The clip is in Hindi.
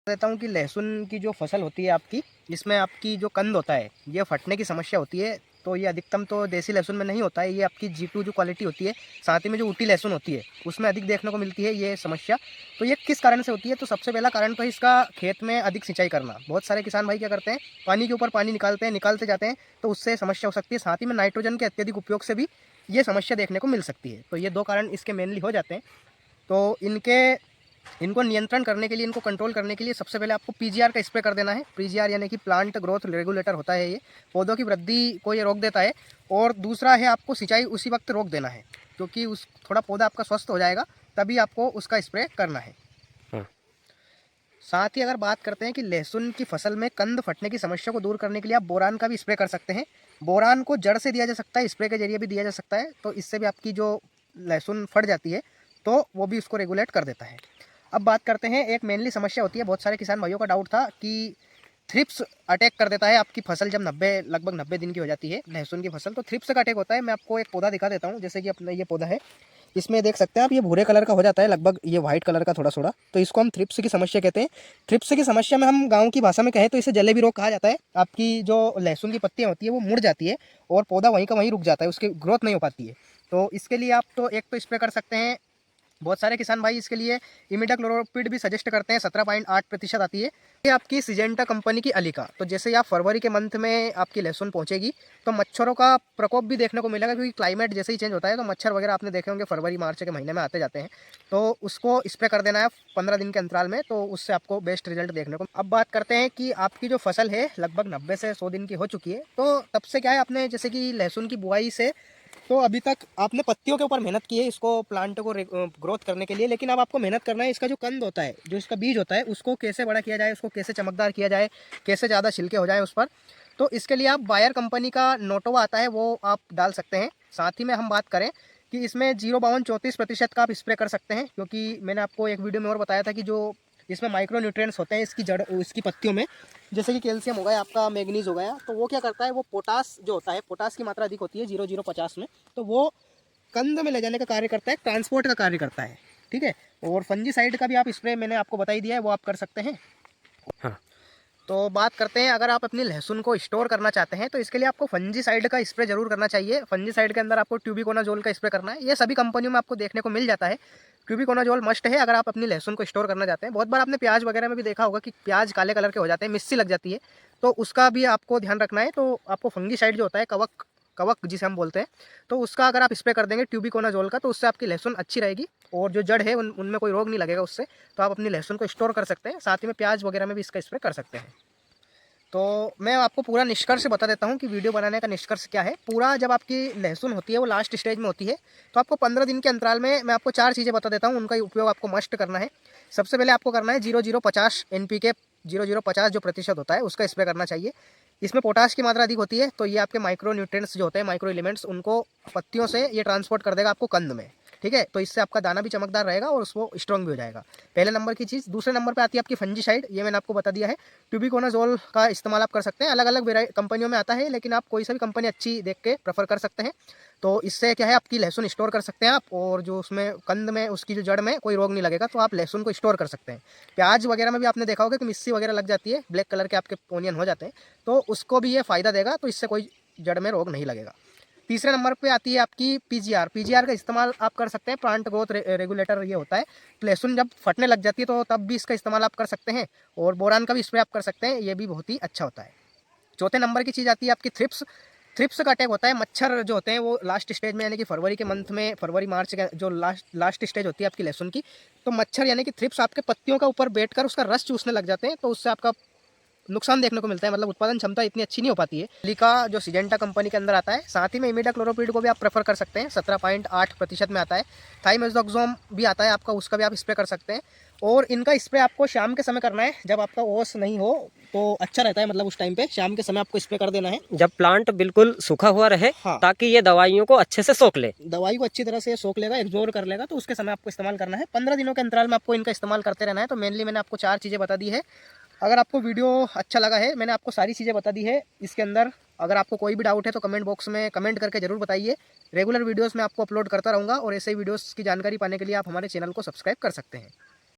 देता हूँ कि लहसुन की जो फसल होती है आपकी, इसमें आपकी जो कंद होता है ये फटने की समस्या होती है। तो ये अधिकतम तो देसी लहसुन में नहीं होता है, ये आपकी G2 जो क्वालिटी होती है, साथ ही में जो ऊटी लहसुन होती है उसमें अधिक देखने को मिलती है ये समस्या। तो ये किस कारण से होती है? तो सबसे पहला कारण तो है इसका खेत में अधिक सिंचाई करना। बहुत सारे किसान भाई क्या करते हैं, पानी के ऊपर पानी निकालते हैं, निकालते जाते हैं, तो उससे समस्या हो सकती है। साथ ही में नाइट्रोजन के अत्यधिक उपयोग से भी ये समस्या देखने को मिल सकती है। तो ये दो कारण इसके मेनली हो जाते हैं। तो इनको नियंत्रण करने के लिए, इनको कंट्रोल करने के लिए सबसे पहले आपको पीजीआर का स्प्रे कर देना है। पीजीआर यानी कि प्लांट ग्रोथ रेगुलेटर होता है, ये पौधों की वृद्धि को ये रोक देता है। और दूसरा है आपको सिंचाई उसी वक्त रोक देना है, क्योंकि उस थोड़ा पौधा आपका स्वस्थ हो जाएगा तभी आपको उसका स्प्रे करना है। हाँ। साथ ही अगर बात करते हैं कि लहसुन की फसल में कंद फटने की समस्या को दूर करने के लिए आप बोरान का भी स्प्रे कर सकते हैं। बोरान को जड़ से दिया जा सकता है, स्प्रे के जरिए भी दिया जा सकता है, तो इससे भी आपकी जो लहसुन फट जाती है तो वो भी उसको रेगुलेट कर देता है। अब बात करते हैं, एक मेनली समस्या होती है, बहुत सारे किसान भाइयों का डाउट था कि थ्रिप्स अटैक कर देता है आपकी फसल जब लगभग 90 दिन की हो जाती है लहसुन की फसल, तो थ्रिप्स का अटैक होता है। मैं आपको एक पौधा दिखा देता हूँ, जैसे कि अपना ये पौधा है, इसमें देख सकते हैं आप, ये भूरे कलर का हो जाता है, लगभग ये वाइट कलर का थोड़ा थोड़ा, तो इसको हम थ्रिप्स की समस्या कहते हैं। थ्रिप्स की समस्या में हम गाँव की भाषा में कहें तो इसे जलेबी रोग कहा जाता है। आपकी जो लहसुन की पत्तियाँ होती है वो मुड़ जाती है और पौधा वहीं का वहीं रुक जाता है, उसकी ग्रोथ नहीं हो पाती है। तो इसके लिए आप तो एक तो स्प्रे कर सकते हैं। बहुत सारे किसान भाई इसके लिए इमिडाक्लोरोपिड भी सजेस्ट करते हैं, 17.8% आती है। ये आपकी सिजेंटा कंपनी की अलीका। तो जैसे ही आप फरवरी के मंथ में आपकी लहसुन पहुंचेगी तो मच्छरों का प्रकोप भी देखने को मिलेगा, क्योंकि क्लाइमेट जैसे ही चेंज होता है तो मच्छर वगैरह आपने देखे होंगे फरवरी मार्च के महीने में आते जाते हैं। तो उसको स्प्रे कर देना है 15 दिन के अंतराल में, तो उससे आपको बेस्ट रिजल्ट देखने को। अब बात करते हैं कि आपकी जो फसल है लगभग 90 से 100 दिन की हो चुकी है, तो तब से क्या है, आपने जैसे कि लहसुन की बुआई से तो अभी तक आपने पत्तियों के ऊपर मेहनत की है इसको प्लांट को ग्रोथ करने के लिए, लेकिन अब आपको मेहनत करना है इसका जो कंद होता है, जो इसका बीज होता है, उसको कैसे बड़ा किया जाए, उसको कैसे चमकदार किया जाए, कैसे ज़्यादा छिलके हो जाए उस पर। तो इसके लिए आप बायर कंपनी का नोटोवा आता है वो आप डाल सकते हैं। साथ ही में हम बात करें कि इसमें 0,52-34% का आप स्प्रे कर सकते हैं, क्योंकि मैंने आपको एक वीडियो में और बताया था कि जो इसमें माइक्रो न्यूट्रिएंट्स होते हैं इसकी जड़, इसकी पत्तियों में, जैसे कि कैल्शियम हो गया, आपका मैग्नीज हो गया, तो वो क्या करता है, वो पोटास जो होता है, पोटास की मात्रा अधिक होती है 0,050 में, तो वो कंद में ले जाने का कार्य करता है, ट्रांसपोर्ट का कार्य करता है। ठीक है। और फंजीसाइड का भी आप स्प्रे मैंने आपको बता ही दिया है, वो आप कर सकते हैं। हाँ। तो बात करते हैं, अगर आप अपनी लहसुन को स्टोर करना चाहते हैं तो इसके लिए आपको फंजीसाइड का स्प्रे जरूर करना चाहिए। फंजीसाइड के अंदर आपको ट्यूबिकोनाजोल का स्प्रे करना है, ये सभी कंपनियों में आपको देखने को मिल जाता है। ट्यूबिकोनाजोल मस्ट है अगर आप अपनी लहसुन को स्टोर करना चाहते हैं। बहुत बार आपने प्याज वगैरह में भी देखा होगा कि प्याज काले कलर के हो जाते हैं, मिस्सी लग जाती है, तो उसका भी आपको ध्यान रखना है। तो आपको फंगीसाइड जो होता है, कवक कवक जिसे हम बोलते हैं, तो उसका अगर आप स्प्रे कर देंगे ट्यूबिकोनाजोल का, तो उससे आपकी लहसुन अच्छी रहेगी और जो जड़ है उनमें कोई रोग नहीं लगेगा उससे। तो आप अपनी लहसुन को स्टोर कर सकते हैं, साथ ही में प्याज वगैरह में भी इसका स्प्रे कर सकते हैं। तो मैं आपको पूरा निष्कर्ष बता देता हूँ कि वीडियो बनाने का निष्कर्ष क्या है। पूरा जब आपकी लहसुन होती है वो लास्ट स्टेज में होती है, तो आपको 15 दिन के अंतराल में मैं आपको 4 चीज़ें बता देता हूँ, उनका उपयोग आपको मस्ट करना है। सबसे पहले आपको करना है 0050 NPK, 0050 जो प्रतिशत होता है उसका स्प्रे करना चाहिए। इसमें पोटाश की मात्रा अधिक होती है, तो ये आपके माइक्रो न्यूट्रिएंट्स जो होते हैं, माइक्रो एलिमेंट्स, उनको पत्तियों से ये ट्रांसपोर्ट कर देगा आपको कंद में। ठीक है, तो इससे आपका दाना भी चमकदार रहेगा और उसको स्ट्रॉन्ग भी हो जाएगा। पहले नंबर की चीज़। दूसरे नंबर पे आती है आपकी फंजीसाइड, ये मैंने आपको बता दिया है। ट्यूबिकोनाजोल का इस्तेमाल आप कर सकते हैं, अलग अलग कंपनियों में आता है, लेकिन आप कोई सा भी कंपनी अच्छी देख के प्रेफर कर सकते हैं। तो इससे क्या है, आपकी लहसुन स्टोर कर सकते हैं आप, और जो उसमें कंद में उसकी जो जड़ में कोई रोग नहीं लगेगा, तो आप लहसुन को स्टोर कर सकते हैं। प्याज वगैरह में भी आपने देखा होगा कि मिस्सी वगैरह लग जाती है, ब्लैक कलर के आपके ओनियन हो जाते हैं, तो उसको भी ये फ़ायदा देगा, तो इससे कोई जड़ में रोग नहीं लगेगा। तीसरे नंबर पे आती है आपकी पीजीआर। पीजीआर का इस्तेमाल आप कर सकते हैं, प्लांट ग्रोथ रेगुलेटर ये होता है। तो लहसुन जब फटने लग जाती है तो तब भी इसका इस्तेमाल आप कर सकते हैं, और बोरान का भी स्प्रे आप कर सकते हैं, ये भी बहुत ही अच्छा होता है। चौथे नंबर की चीज़ आती है आपकी थ्रिप्स। थ्रिप्स का अटैक होता है, मच्छर जो होते हैं वो लास्ट स्टेज में, यानी कि फरवरी के मंथ में, फरवरी मार्च का जो लास्ट स्टेज होती है आपकी लहसुन की, तो मच्छर यानी कि थ्रिप्स आपके पत्तियों का ऊपर बैठकर उसका रस चूसने लग जाते हैं, तो उससे आपका नुकसान देखने को मिलता है, मतलब उत्पादन क्षमता इतनी अच्छी नहीं हो पाती है। लिका जो सिजेंटा कंपनी के अंदर आता है, साथ ही में इमिडाक्लोरोपिड को भी आप प्रेफर कर सकते हैं, 17.8% में आता है। थाइमेथोक्सोम भी आता है आपका, उसका भी आप स्प्रे कर सकते हैं। और इनका स्प्रे आपको शाम के समय करना है, जब आपका ओस नहीं हो तो अच्छा रहता है, मतलब उस टाइम पे शाम के समय आपको स्प्रे कर देना है, जब प्लांट बिल्कुल सूखा हुआ रहे। हाँ, ताकि ये दवाइयों को अच्छे से सोख ले। दवाई को अच्छी तरह से सोख लेगा, एब्जॉर्ब कर लेगा, तो उसके समय आपको इस्तेमाल करना है। 15 दिनों के अंतराल में आपको इनका इस्तेमाल करते रहना है। तो मेनली मैंने आपको 4 चीज़ें बता दी है। अगर आपको वीडियो अच्छा लगा है, मैंने आपको सारी चीज़ें बता दी है इसके अंदर। अगर आपको कोई भी डाउट है तो कमेंट बॉक्स में कमेंट करके ज़रूर बताइए। रेगुलर वीडियोस मैं आपको अपलोड करता रहूँगा, और ऐसे ही वीडियोस की जानकारी पाने के लिए आप हमारे चैनल को सब्सक्राइब कर सकते हैं।